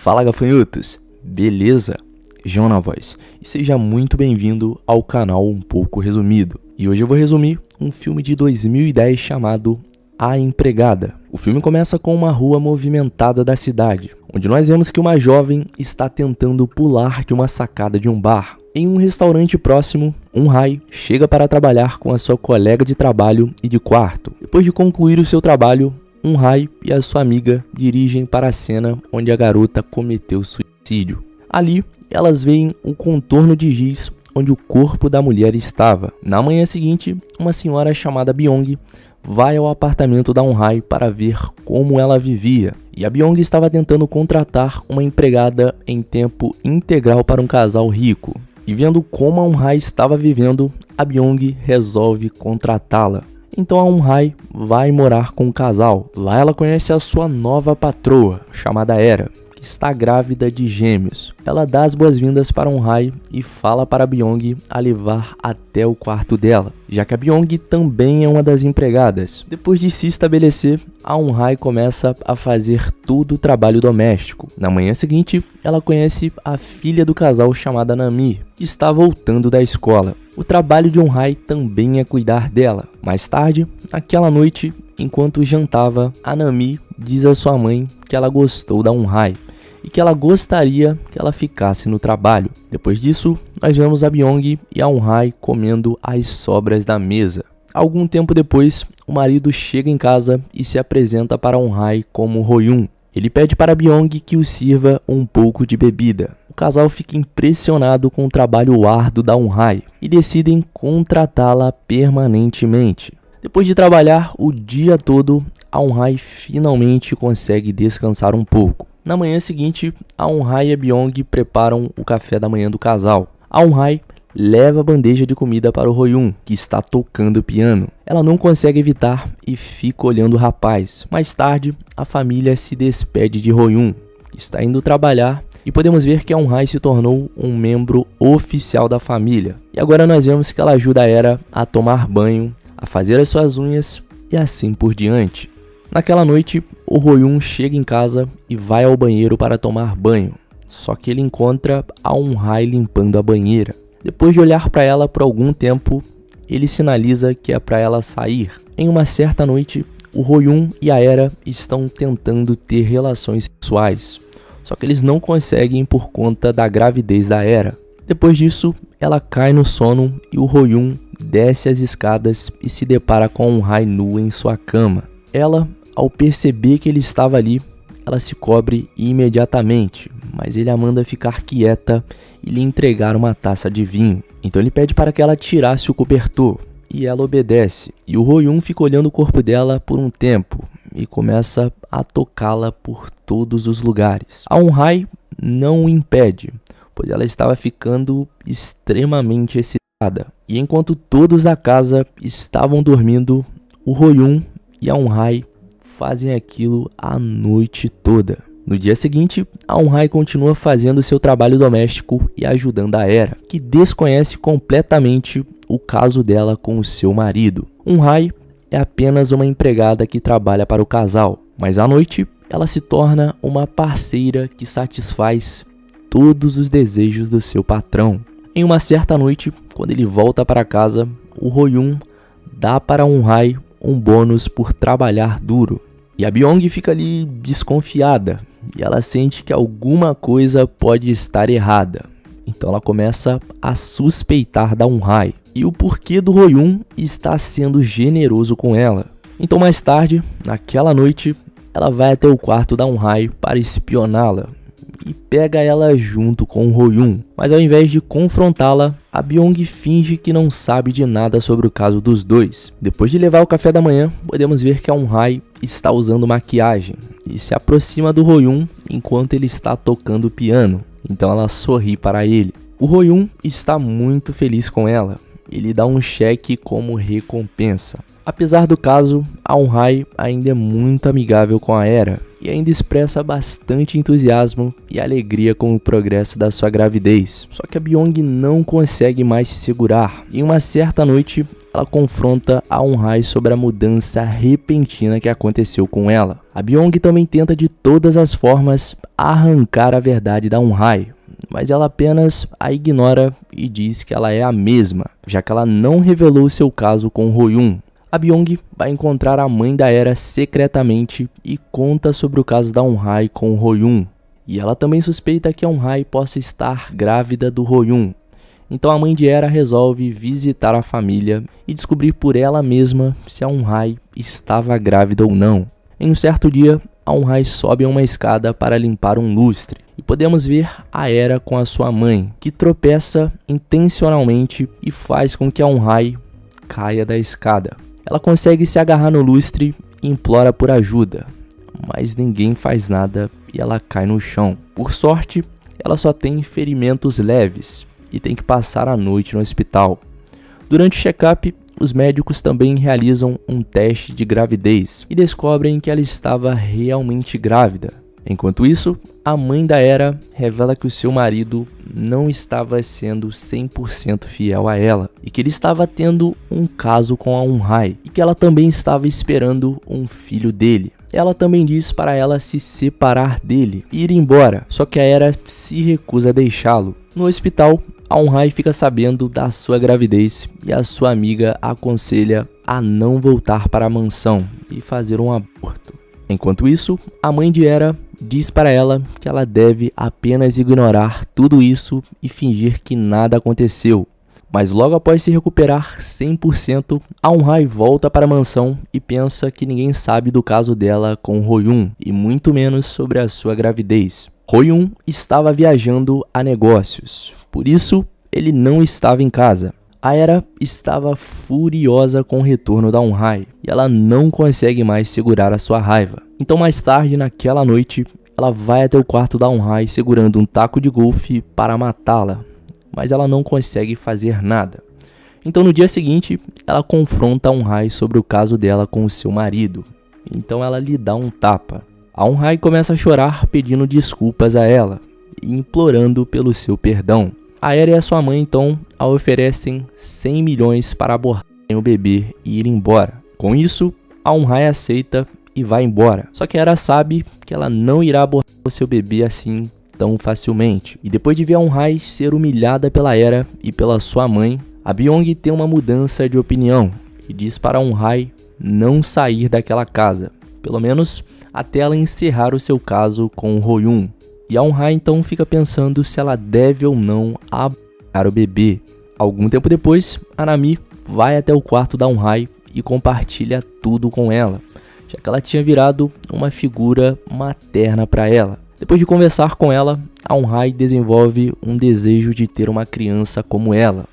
Fala, gafanhotos! Beleza? João na voz. E seja muito bem-vindo ao canal Um Pouco Resumido. E hoje eu vou resumir um filme de 2010 chamado A Empregada. O filme começa com uma rua movimentada da cidade, onde nós vemos que uma jovem está tentando pular de uma sacada de um bar. Em um restaurante próximo, Un-Hae chega para trabalhar com a sua colega de trabalho e de quarto. Depois de concluir o seu trabalho, Un-Hae e a sua amiga dirigem para a cena onde a garota cometeu suicídio. Ali, elas veem um contorno de giz onde o corpo da mulher estava. Na manhã seguinte, uma senhora chamada Byung vai ao apartamento da Un-Hae para ver como ela vivia. E a Byung estava tentando contratar uma empregada em tempo integral para um casal rico. E vendo como a Un-Hae estava vivendo, a Byung resolve contratá-la. Então a Un-Hae vai morar com o casal. Lá ela conhece a sua nova patroa, chamada Era, que está grávida de gêmeos. Ela dá as boas-vindas para Un-Hae e fala para a Byung a levar até o quarto dela, já que a Byung também é uma das empregadas. Depois de se estabelecer, a Un-Hae começa a fazer todo o trabalho doméstico. Na manhã seguinte, ela conhece a filha do casal chamada Nami, que está voltando da escola. O trabalho de Un-Hae também é cuidar dela. Mais tarde, naquela noite, enquanto jantava, a Nami diz à sua mãe que ela gostou da Un-Hae e que ela gostaria que ela ficasse no trabalho. Depois disso, nós vemos a Byung e a Un-Hae comendo as sobras da mesa. Algum tempo depois, o marido chega em casa e se apresenta para Un-Hae como Ho-yoon. Ele pede para a Byung que o sirva um pouco de bebida. O casal fica impressionado com o trabalho árduo da Un-Hae e decidem contratá-la permanentemente. Depois de trabalhar o dia todo, a Un-Hae finalmente consegue descansar um pouco. Na manhã seguinte, a Un-Hae e a Byung preparam o café da manhã do casal. A Un-Hae leva a bandeja de comida para o Ho-yoon, que está tocando piano. Ela não consegue evitar e fica olhando o rapaz. Mais tarde, a família se despede de Ho-yoon, que está indo trabalhar, e podemos ver que a Un-Hae se tornou um membro oficial da família. E agora nós vemos que ela ajuda a Era a tomar banho, a fazer as suas unhas e assim por diante. Naquela noite, o Ho-yoon chega em casa e vai ao banheiro para tomar banho. Só que ele encontra a Un-Hae limpando a banheira. Depois de olhar para ela por algum tempo, ele sinaliza que é para ela sair. Em uma certa noite, o Ho-yoon e a Era estão tentando ter relações sexuais. Só que eles não conseguem por conta da gravidez da Era. Depois disso, ela cai no sono e o Ho-yoon desce as escadas e se depara com a Un-Hae nua em sua cama. Ela, ao perceber que ele estava ali, ela se cobre imediatamente, mas ele a manda ficar quieta e lhe entregar uma taça de vinho. Então ele pede para que ela tirasse o cobertor, e ela obedece. E o Ho-yoon fica olhando o corpo dela por um tempo e começa a tocá-la por todos os lugares. A Un-Hae não o impede, pois ela estava ficando extremamente excitada. E enquanto todos da casa estavam dormindo, o Ho-yoon e a Un-Hae fazem aquilo a noite toda. No dia seguinte, a Un-Hae continua fazendo seu trabalho doméstico e ajudando a Era, que desconhece completamente o caso dela com o seu marido. Un-Hae é apenas uma empregada que trabalha para o casal, mas à noite ela se torna uma parceira que satisfaz todos os desejos do seu patrão. Em uma certa noite, quando ele volta para casa, o Ho-yoon dá para Un-Hae um bônus por trabalhar duro. E a Byung fica ali desconfiada e ela sente que alguma coisa pode estar errada. Então ela começa a suspeitar da Un-Hae e o porquê do Ho-yoon está sendo generoso com ela. Então mais tarde, naquela noite, ela vai até o quarto da Un-Hae para espioná-la e pega ela junto com o Ho-yoon. Mas ao invés de confrontá-la, a Byung finge que não sabe de nada sobre o caso dos dois. Depois de levar o café da manhã, podemos ver que a Un-Hae está usando maquiagem e se aproxima do Ho-yoon enquanto ele está tocando piano. Então ela sorri para ele. O Ho-yoon está muito feliz com ela. Ele dá um cheque como recompensa. Apesar do caso, a Un-Hae ainda é muito amigável com a Era e ainda expressa bastante entusiasmo e alegria com o progresso da sua gravidez. Só que a Byung não consegue mais se segurar. Em uma certa noite, ela confronta a Eun-hae sobre a mudança repentina que aconteceu com ela. A Byung também tenta de todas as formas arrancar a verdade da Eun-hae, mas ela apenas a ignora e diz que ela é a mesma, já que ela não revelou seu caso com Ho-yoon. A Byung vai encontrar a mãe da Era secretamente e conta sobre o caso da Eun-hae com Ho-yoon. E ela também suspeita que a Eun-hae possa estar grávida do Ho-yoon. Então a mãe de Era resolve visitar a família e descobrir por ela mesma se a Eun-hae estava grávida ou não. Em um certo dia, a Eun-hae sobe uma escada para limpar um lustre e podemos ver a Era com a sua mãe, que tropeça intencionalmente e faz com que a Eun-hae caia da escada. Ela consegue se agarrar no lustre e implora por ajuda, mas ninguém faz nada e ela cai no chão. Por sorte, ela só tem ferimentos leves e tem que passar a noite no hospital. Durante o check-up, os médicos também realizam um teste de gravidez e descobrem que ela estava realmente grávida. Enquanto isso, a mãe da Era revela que o seu marido não estava sendo 100% fiel a ela e que ele estava tendo um caso com a Eun-hae e que ela também estava esperando um filho dele. Ela também diz para ela se separar dele e ir embora, só que a Era se recusa a deixá-lo. No hospital, a Eun-hae fica sabendo da sua gravidez e a sua amiga a aconselha a não voltar para a mansão e fazer um aborto. Enquanto isso, a mãe de Era diz para ela que ela deve apenas ignorar tudo isso e fingir que nada aconteceu. Mas logo após se recuperar 100%, a Eun-hae volta para a mansão e pensa que ninguém sabe do caso dela com Ho-yoon e muito menos sobre a sua gravidez. Ho-yoon estava viajando a negócios, por isso ele não estava em casa. A Era estava furiosa com o retorno da Eun-hae e ela não consegue mais segurar a sua raiva. Então mais tarde naquela noite, ela vai até o quarto da Eun-hae segurando um taco de golfe para matá-la, mas ela não consegue fazer nada. Então no dia seguinte, ela confronta a Eun-hae sobre o caso dela com o seu marido. Então ela lhe dá um tapa. A Eun-hae começa a chorar pedindo desculpas a ela e implorando pelo seu perdão. A Era e a sua mãe então a oferecem 100 milhões para abortarem o bebê e ir embora. Com isso, a Eun-hae aceita e vai embora. Só que a Era sabe que ela não irá abortar o seu bebê assim tão facilmente. E depois de ver a Eun-hae ser humilhada pela Era e pela sua mãe, a Byung tem uma mudança de opinião e diz para a Eun-hae não sair daquela casa, pelo menos até ela encerrar o seu caso com o Ho-yoon. E a Eun-hae então fica pensando se ela deve ou não abortar o bebê. Algum tempo depois, a Nami vai até o quarto da Eun-hae e compartilha tudo com ela, já que ela tinha virado uma figura materna para ela. Depois de conversar com ela, a Eun-hae desenvolve um desejo de ter uma criança como ela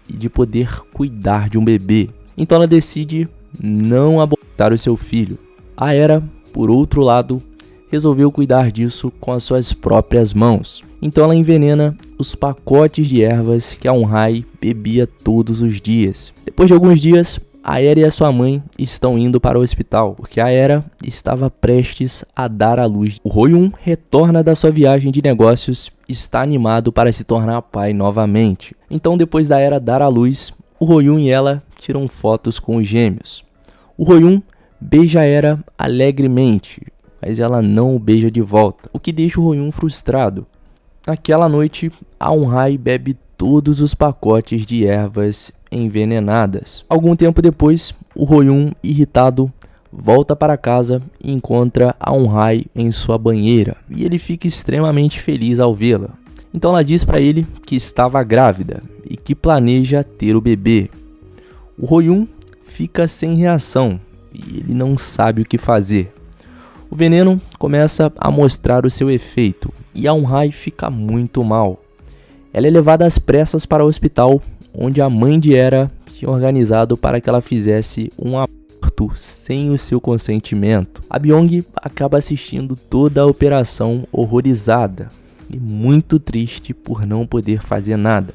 e de poder cuidar de um bebê. Então ela decide não abortar o seu filho. A Era, por outro lado, resolveu cuidar disso com as suas próprias mãos. Então ela envenena os pacotes de ervas que a Eun-hae bebia todos os dias. Depois de alguns dias, a Era e a sua mãe estão indo para o hospital, porque a Era estava prestes a dar à luz. O Ho-yoon retorna da sua viagem de negócios e está animado para se tornar pai novamente. Então depois da Era dar à luz, o Ho-yoon e ela tiram fotos com os gêmeos. O Ho-yoon beija a Era alegremente, mas ela não o beija de volta, o que deixa o Ho-yoon frustrado. Naquela noite, a Eun-hae bebe todos os pacotes de ervas envenenadas. Algum tempo depois, o Ho-yoon, irritado, volta para casa e encontra a Eun-hae em sua banheira, e ele fica extremamente feliz ao vê-la. Então ela diz para ele que estava grávida e que planeja ter o bebê. O Ho-yoon fica sem reação e ele não sabe o que fazer. O veneno começa a mostrar o seu efeito e a Eun-hae fica muito mal. Ela é levada às pressas para o hospital, onde a mãe de Era tinha organizado para que ela fizesse um aborto sem o seu consentimento. A Byung acaba assistindo toda a operação horrorizada e muito triste por não poder fazer nada.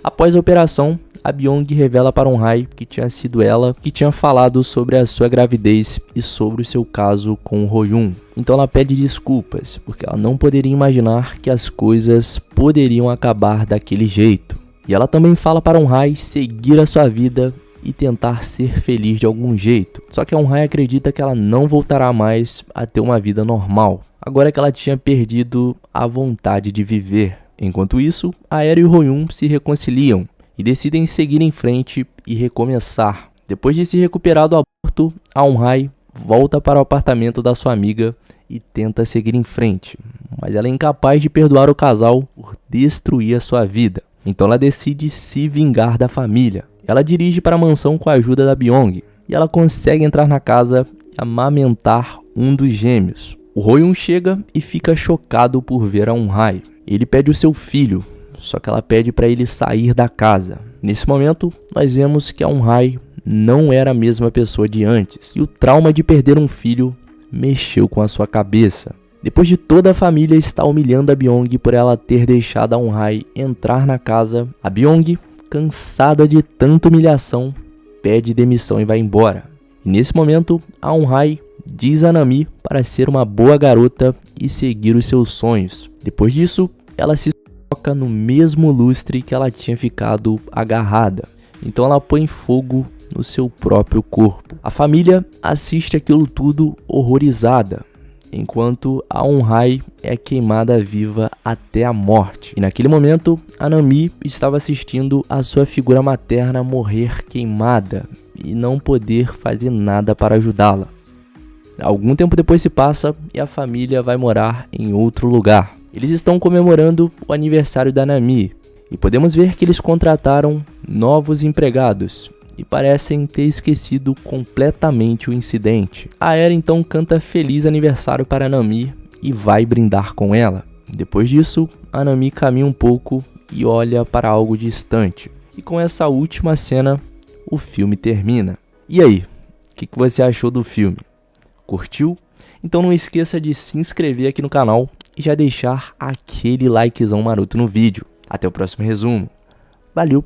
Após a operação, a Byung revela para Eun-hae que tinha sido ela que tinha falado sobre a sua gravidez e sobre o seu caso com o Ho-yoon. Então ela pede desculpas, porque ela não poderia imaginar que as coisas poderiam acabar daquele jeito. E ela também fala para Eun-hae seguir a sua vida e tentar ser feliz de algum jeito. Só que a Eun-hye acredita que ela não voltará mais a ter uma vida normal, agora que ela tinha perdido a vontade de viver. Enquanto isso, Aero e Royun se reconciliam e decidem seguir em frente e recomeçar. Depois de se recuperar do aborto, a Eun-hye volta para o apartamento da sua amiga e tenta seguir em frente, mas ela é incapaz de perdoar o casal por destruir a sua vida. Então ela decide se vingar da família. Ela dirige para a mansão com a ajuda da Byung e ela consegue entrar na casa e amamentar um dos gêmeos. O Royun chega e fica chocado por ver a Eun-hye. Ele pede o seu filho, só que ela pede para ele sair da casa. Nesse momento, nós vemos que a Eun-hye não era a mesma pessoa de antes e o trauma de perder um filho mexeu com a sua cabeça. Depois de toda a família estar humilhando a Byung por ela ter deixado a Eun-hye entrar na casa, a Byung, cansada de tanta humilhação, pede demissão e vai embora. E nesse momento, a Eun-hye diz a Nami para ser uma boa garota e seguir os seus sonhos. Depois disso, ela se toca no mesmo lustre que ela tinha ficado agarrada. Então ela põe fogo no seu próprio corpo. A família assiste aquilo tudo horrorizada, enquanto a Eun-hye é queimada viva até a morte. E naquele momento, a Nami estava assistindo a sua figura materna morrer queimada e não poder fazer nada para ajudá-la. Algum tempo depois se passa e a família vai morar em outro lugar. Eles estão comemorando o aniversário da Nami e podemos ver que eles contrataram novos empregados e parecem ter esquecido completamente o incidente. A Aero então canta feliz aniversário para a Nami e vai brindar com ela. Depois disso, a Nami caminha um pouco e olha para algo distante. E com essa última cena, o filme termina. E aí, o que você achou do filme? Curtiu? Então não esqueça de se inscrever aqui no canal e já deixar aquele likezão maroto no vídeo. Até o próximo resumo. Valeu!